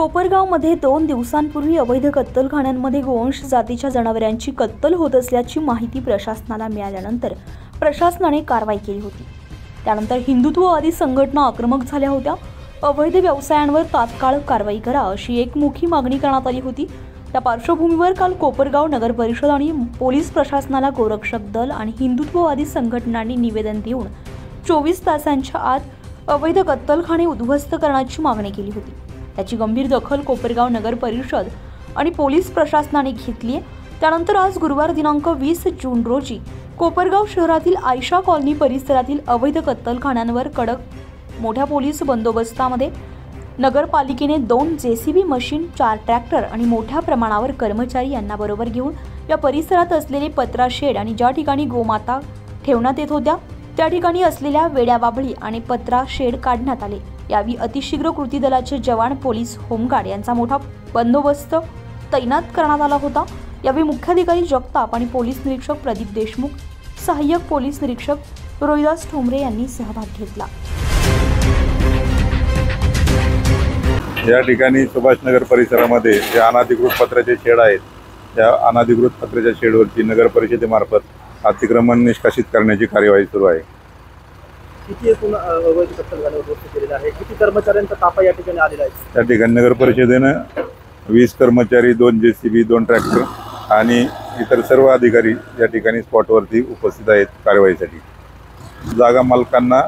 कोपरगावमध्ये 2 दिवसांपूर्वी अवैध कत्तलखान्यांमध्ये गोवंश जातीच्या जनावरांची कत्तल होत असल्याची माहिती प्रशासनाला मिळाल्यानंतर प्रशासनाने कारवाई केली होती। त्यानंतर हिंदुत्ववादी संघटना आक्रमक झाल्या होत्या। अवैध व्यवसायांवर तात्काळ कारवाई करा अशी एकमुखी मागणी करण्यात आली होती। त्या पार्श्वभूमीवर काल कोपरगाव नगर परिषद आणि पोलीस प्रशासनाला गोरक्षक दल आणि हिंदुत्ववादी संघटनांनी निवेदन देऊन 24 तासांच्या आत अवैध कत्तलखाने उद्ध्वस्त करण्याची मागणी केली होती। त्याची गंभीर दखल कोपरगाव नगर परिषद आणि पोलीस प्रशासनाने घेतली आहे। त्यानंतर आज गुरुवार दिनांक 20 जून रोजी कोपरगाव शहरातील आयशा कॉलनी परिसरातील अवैध कत्तलखान्यांवर कडक मोठ्या पोलीस बंदोबस्तामध्ये नगरपालिकेने 2 JCB मशीन, 4 ट्रॅक्टर आणि मोठ्या प्रमाणावर कर्मचारी यांना बरोबर घेऊन या परिसरात असलेले पत्रा शेड आणि ज्या ठिकाणी गोमाता ठेवण्यात येत होत्या त्या ठिकाणी असलेल्या वेड्या बाबळी आणि पत्रा शेड काढण्यात आले। यावेळी अतिशीघ्र कृती दलाचे जवान, पोलीस, होमगार्ड यांचा मोठा बंदोबस्त तैनात करण्यात आला होता। यावेळी मुख्याधिकारी जगताप आणि पोलीस निरीक्षक प्रदीप देशमुख, सहाय्यक पोलीस निरीक्षक रोहिदास ठोंबरे यांनी सहभाग घेतला। या ठिकाणी सुभाषनगर परिसरामध्ये जे अनाधिकृत पत्र्याचे शेड आहेत, त्या अनाधिकृत पत्र्याच्या शेडवरती नगर परिषदेमार्फत अतिक्रमण निष्कासित करण्याची कार्यवाही सुरू आहे। किती एकूण अवैध कत्तलखाने उद्ध्वस्त केलेले आहे? किती कर्मचाऱ्यांचा ताफा या ठिकाणी आलेला आहे? त्या ठिकाणी नगर परिषदेनं 20 कर्मचारी, 2 JCB, 2 ट्रॅक्टर आणि इतर सर्व अधिकारी या ठिकाणी स्पॉटवरती उपस्थित आहेत कारवाईसाठी। जागा मालकांना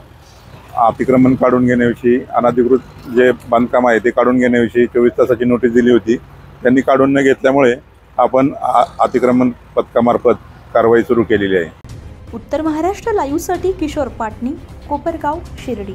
अतिक्रमण काढून घेण्याविषयी, अनाधिकृत जे बांधकाम आहे ते काढून घेण्याविषयी 24 तासाची नोटीस दिली होती। त्यांनी काढून न घेतल्यामुळे आपण अतिक्रमण पथकामार्फत कारवाई सुरू केलेली आहे। उत्तर महाराष्ट्र लाईव्हसाठी किशोर पाटणी, कोपरगाव, शिर्डी।